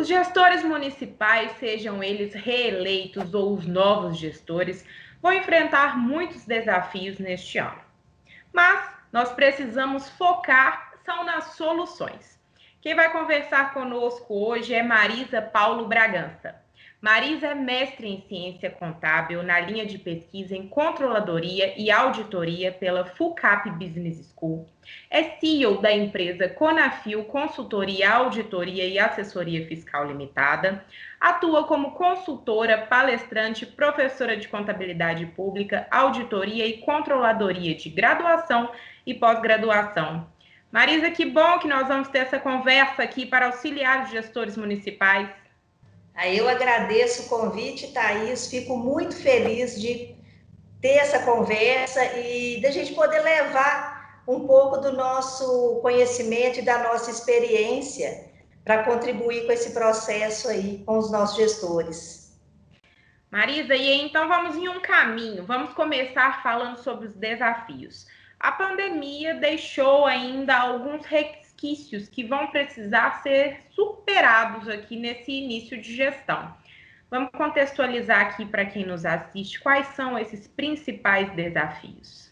Os gestores municipais, sejam eles reeleitos ou os novos gestores, vão enfrentar muitos desafios neste ano. Mas nós precisamos focar são nas soluções. Quem vai conversar conosco hoje é Marisa Paulo Bragança. Marisa é mestre em ciência contábil na linha de pesquisa em controladoria e auditoria pela FUCAP Business School. É CEO da empresa Conafil Consultoria, Auditoria e Assessoria Fiscal Limitada. Atua como consultora, palestrante, professora de contabilidade pública, auditoria e controladoria de graduação e pós-graduação. Marisa, que bom que nós vamos ter essa conversa aqui para auxiliar os gestores municipais. Eu agradeço o convite, Thaís, fico muito feliz de ter essa conversa e da gente poder levar um pouco do nosso conhecimento e da nossa experiência para contribuir com esse processo aí com os nossos gestores. Marisa, e então vamos em um caminho, vamos começar falando sobre os desafios. A pandemia deixou ainda alguns resquícios que vão precisar ser superados aqui nesse início de gestão. Vamos contextualizar aqui para quem nos assiste quais são esses principais desafios.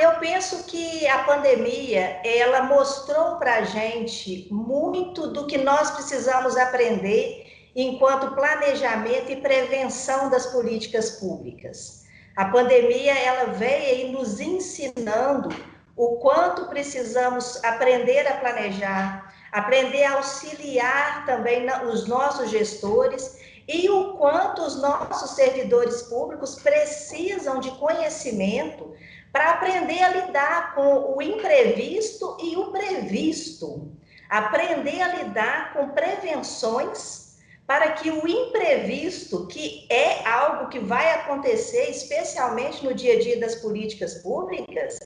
Eu penso que a pandemia, ela mostrou para a gente muito do que nós precisamos aprender enquanto planejamento e prevenção das políticas públicas. A pandemia, ela veio aí nos ensinando o quanto precisamos aprender a planejar, aprender a auxiliar também os nossos gestores e o quanto os nossos servidores públicos precisam de conhecimento para aprender a lidar com o imprevisto e o previsto, aprender a lidar com prevenções para que o imprevisto, que é algo que vai acontecer, especialmente no dia a dia das políticas públicas,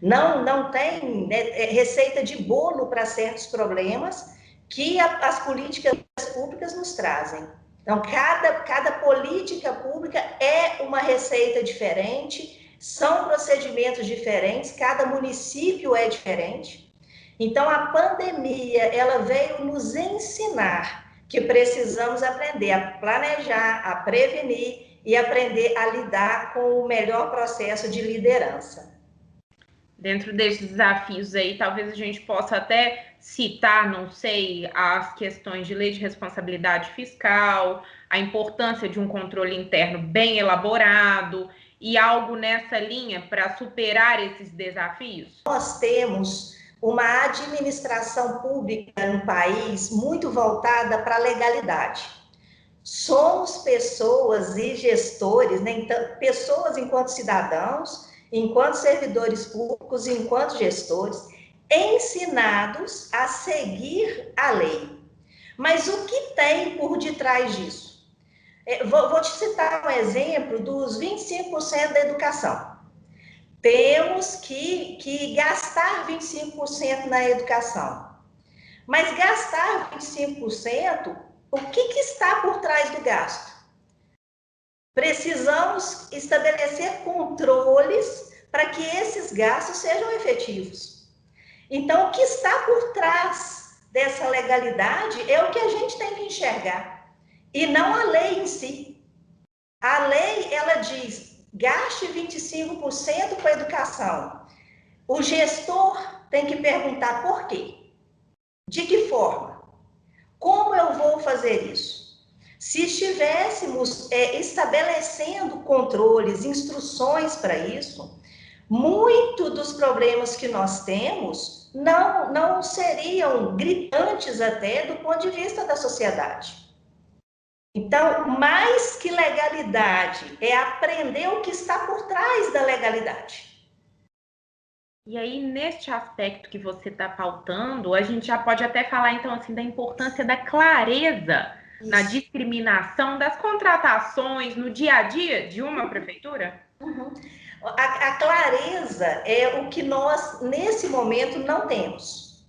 não tem receita de bolo para certos problemas que as políticas públicas nos trazem. Então, cada política pública é uma receita diferente, são procedimentos diferentes, cada município é diferente. Então, a pandemia, ela veio nos ensinar que precisamos aprender a planejar, a prevenir e aprender a lidar com o melhor processo de liderança. Dentro desses desafios aí, talvez a gente possa até citar, não sei, as questões de lei de responsabilidade fiscal, a importância de um controle interno bem elaborado e algo nessa linha para superar esses desafios? Nós temos uma administração pública no país muito voltada para a legalidade. Somos pessoas e gestores, né? Então, pessoas enquanto cidadãos, enquanto servidores públicos, enquanto gestores, ensinados a seguir a lei. Mas o que tem por detrás disso? Vou te citar um exemplo dos 25% da educação. Temos que gastar 25% na educação. Mas gastar 25%, o que está por trás do gasto? Precisamos estabelecer controles para que esses gastos sejam efetivos. Então, o que está por trás dessa legalidade é o que a gente tem que enxergar, e não a lei em si. A lei, ela diz, gaste 25% com a educação. O gestor tem que perguntar por quê? De que forma? Como eu vou fazer isso? Se estivéssemos estabelecendo controles, instruções para isso, muito dos problemas que nós temos não seriam gritantes até do ponto de vista da sociedade. Então, mais que legalidade, é aprender o que está por trás da legalidade. E aí, neste aspecto que você está pautando, a gente já pode até falar, então, assim, da importância da clareza na discriminação das contratações no dia a dia de uma prefeitura? Uhum. A clareza é o que nós, nesse momento, não temos.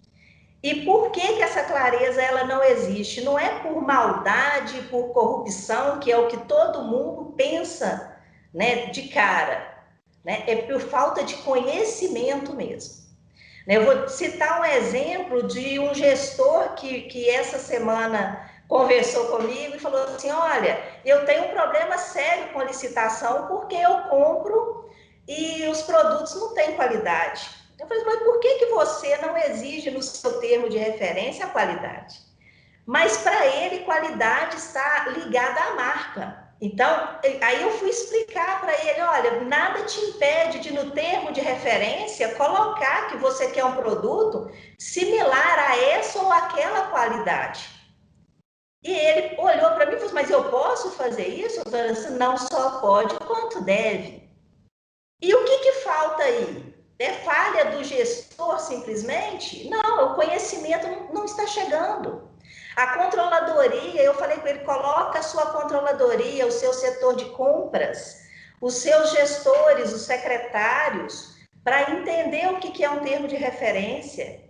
E por que essa clareza ela não existe? Não é por maldade, por corrupção, que é o que todo mundo pensa, né, de cara, né? É por falta de conhecimento mesmo. Eu vou citar um exemplo de um gestor que essa semana conversou comigo e falou assim, olha, eu tenho um problema sério com licitação porque eu compro e os produtos não têm qualidade. Eu falei, mas por que você não exige no seu termo de referência a qualidade? Mas para ele, qualidade está ligada à marca. Então, aí eu fui explicar para ele, olha, nada te impede de, no termo de referência, colocar que você quer um produto similar a essa ou aquela qualidade. E ele olhou para mim e falou, mas eu posso fazer isso? Eu disse, não só pode, quanto deve. E o que falta aí? É falha do gestor, simplesmente? Não, o conhecimento não está chegando. A controladoria, eu falei com ele, coloca a sua controladoria, o seu setor de compras, os seus gestores, os secretários, para entender o que é um termo de referência.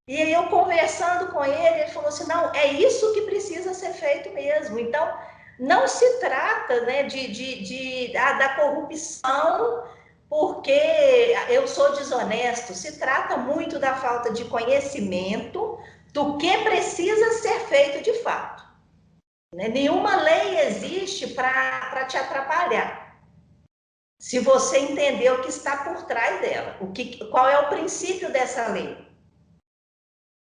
E aí eu conversando com ele, ele falou assim, não, é isso que precisa ser feito mesmo. Então, não se trata, né, da corrupção porque eu sou desonesto, se trata muito da falta de conhecimento do que precisa ser feito de fato. Nenhuma lei existe para te atrapalhar. Se você entender o que está por trás dela, qual é o princípio dessa lei.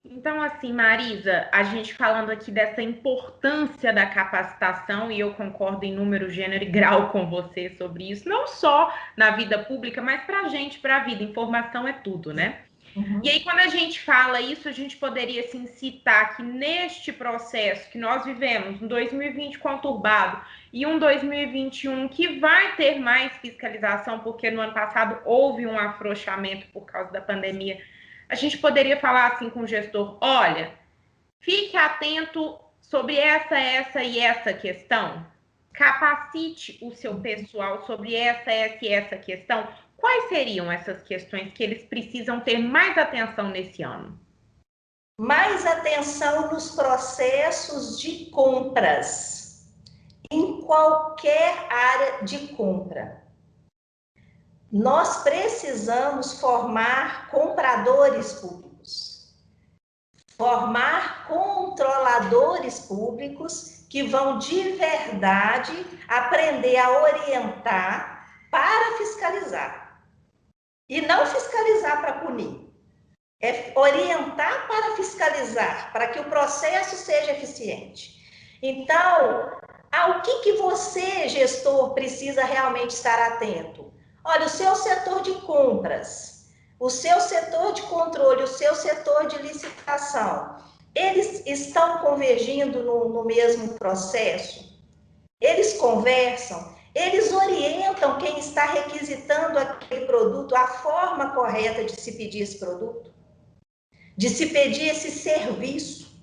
Então, assim, Marisa, a gente falando aqui dessa importância da capacitação, e eu concordo em número, gênero e grau com você sobre isso, não só na vida pública, mas para a gente, para a vida. Informação é tudo, né? Uhum. E aí, quando a gente fala isso, a gente poderia assim, citar que neste processo que nós vivemos, um 2020 conturbado e um 2021 que vai ter mais fiscalização, porque no ano passado houve um afrouxamento por causa da pandemia, a gente poderia falar assim com o gestor, olha, fique atento sobre essa e essa questão, capacite o seu pessoal sobre essa e essa questão. Quais seriam essas questões que eles precisam ter mais atenção nesse ano? Mais atenção nos processos de compras, em qualquer área de compra. Nós precisamos formar compradores públicos, formar controladores públicos que vão de verdade aprender a orientar para fiscalizar. E não fiscalizar para punir. É orientar para fiscalizar, para que o processo seja eficiente. Então, ao que você, gestor, precisa realmente estar atento? Olha, o seu setor de compras, o seu setor de controle, o seu setor de licitação, eles estão convergindo no mesmo processo? Eles conversam? Eles orientam quem está requisitando aquele produto, a forma correta de se pedir esse produto? De se pedir esse serviço?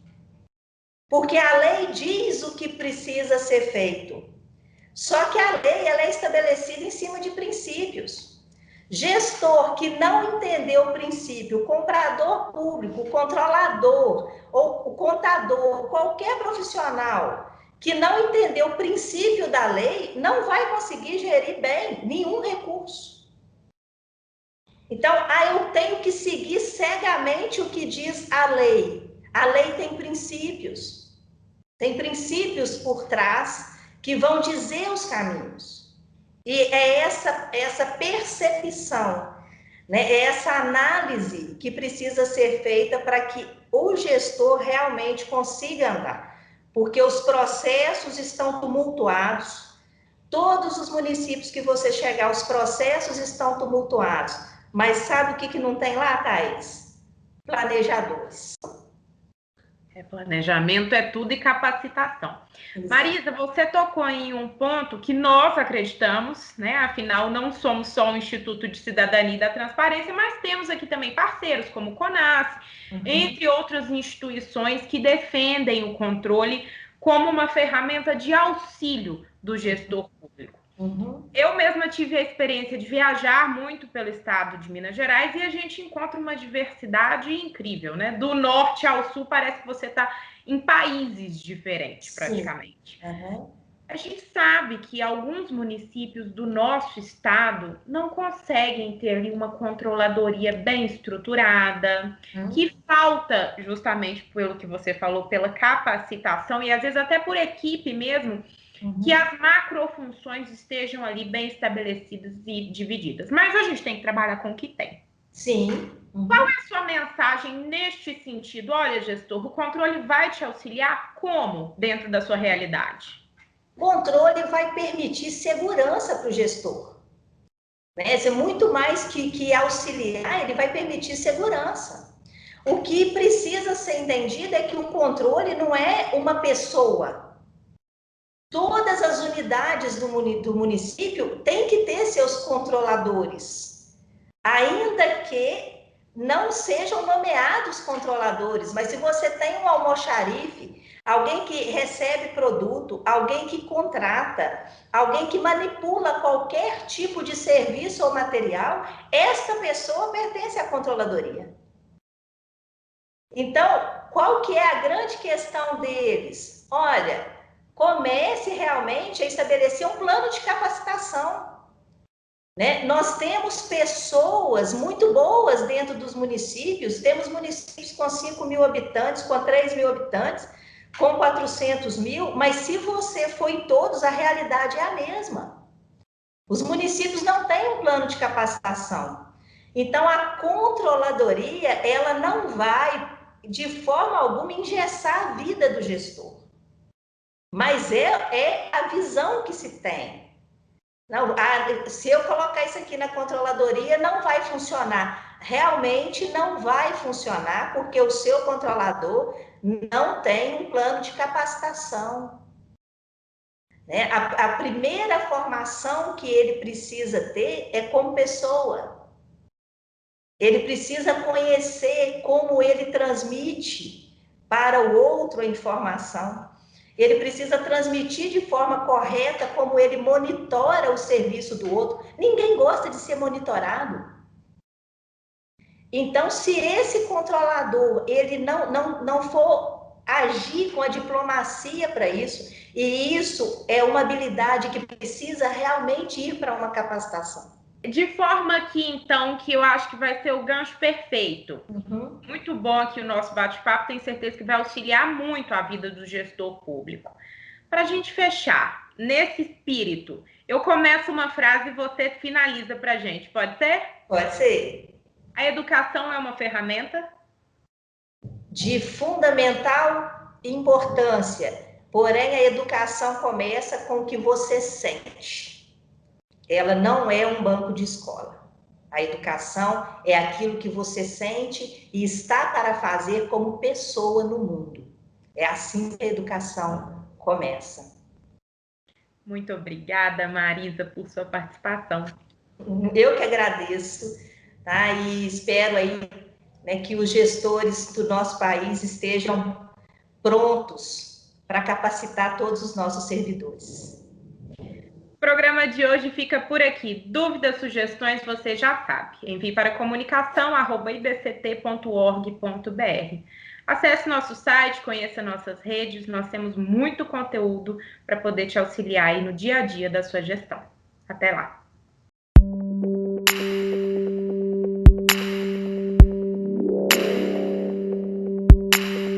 Porque a lei diz o que precisa ser feito. Só que a lei ela é estabelecida em cima de princípios. Gestor que não entendeu o princípio, o comprador público, o controlador, ou o contador, qualquer profissional que não entendeu o princípio da lei, não vai conseguir gerir bem nenhum recurso. Então, eu tenho que seguir cegamente o que diz a lei. A lei tem princípios por trás que vão dizer os caminhos. E é essa percepção, né? É essa análise que precisa ser feita para que o gestor realmente consiga andar. Porque os processos estão tumultuados. Todos os municípios que você chegar, os processos estão tumultuados. Mas sabe o que não tem lá, Thaís? Planejadores. Planejamento é tudo e capacitação. Exato. Marisa, você tocou em um ponto que nós acreditamos, né? Afinal, não somos só um Instituto de Cidadania e da Transparência, mas temos aqui também parceiros como o CONAS, entre outras instituições que defendem o controle como uma ferramenta de auxílio do gestor público. Eu mesma tive a experiência de viajar muito pelo estado de Minas Gerais e a gente encontra uma diversidade incrível, né? Do norte ao sul parece que você está em países diferentes, praticamente. A gente sabe que alguns municípios do nosso estado não conseguem ter ali uma controladoria bem estruturada, que falta, justamente pelo que você falou, pela capacitação e às vezes até por equipe mesmo, que as macrofunções estejam ali bem estabelecidas e divididas. Mas a gente tem que trabalhar com o que tem. Sim. Qual é a sua mensagem neste sentido? Olha, gestor, o controle vai te auxiliar como dentro da sua realidade? Controle vai permitir segurança para o gestor. Né? Isso é muito mais que auxiliar, ele vai permitir segurança. O que precisa ser entendido é que o controle não é uma pessoa. Todas as unidades do município têm que ter seus controladores, ainda que não sejam nomeados controladores, mas se você tem um almoxarife, alguém que recebe produto, alguém que contrata, alguém que manipula qualquer tipo de serviço ou material, esta pessoa pertence à controladoria. Então, qual que é a grande questão deles? Olha, comece realmente a estabelecer um plano de capacitação. Né? Nós temos pessoas muito boas dentro dos municípios, temos municípios com 5 mil habitantes, com 3 mil habitantes, com 400 mil, mas se você for em todos, a realidade é a mesma. Os municípios não têm um plano de capacitação. Então, a controladoria, ela não vai, de forma alguma, engessar a vida do gestor. Mas é a visão que se tem. Não, se eu colocar isso aqui na controladoria, não vai funcionar. Realmente não vai funcionar, porque o seu controlador não tem um plano de capacitação. Né? A primeira formação que ele precisa ter é como pessoa. Ele precisa conhecer como ele transmite para o outro a informação. Ele precisa transmitir de forma correta como ele monitora o serviço do outro. Ninguém gosta de ser monitorado. Então, se esse controlador ele não for agir com a diplomacia para isso, e isso é uma habilidade que precisa realmente ir para uma capacitação. De forma que, então, que eu acho que vai ser o gancho perfeito. Muito bom aqui o nosso bate-papo, tenho certeza que vai auxiliar muito a vida do gestor público. Para a gente fechar, nesse espírito, eu começo uma frase e você finaliza para a gente, pode ser? Pode ser. A educação é uma ferramenta? De fundamental importância, porém a educação começa com o que você sente. Ela não é um banco de escola. A educação é aquilo que você sente e está para fazer como pessoa no mundo. É assim que a educação começa. Muito obrigada, Marisa, por sua participação. Eu que agradeço, tá? E espero aí, né, que os gestores do nosso país estejam prontos para capacitar todos os nossos servidores. O programa de hoje fica por aqui. Dúvidas, sugestões, você já sabe. Envie para comunicação@ibct.org.br. Acesse nosso site, conheça nossas redes, nós temos muito conteúdo para poder te auxiliar aí no dia a dia da sua gestão. Até lá!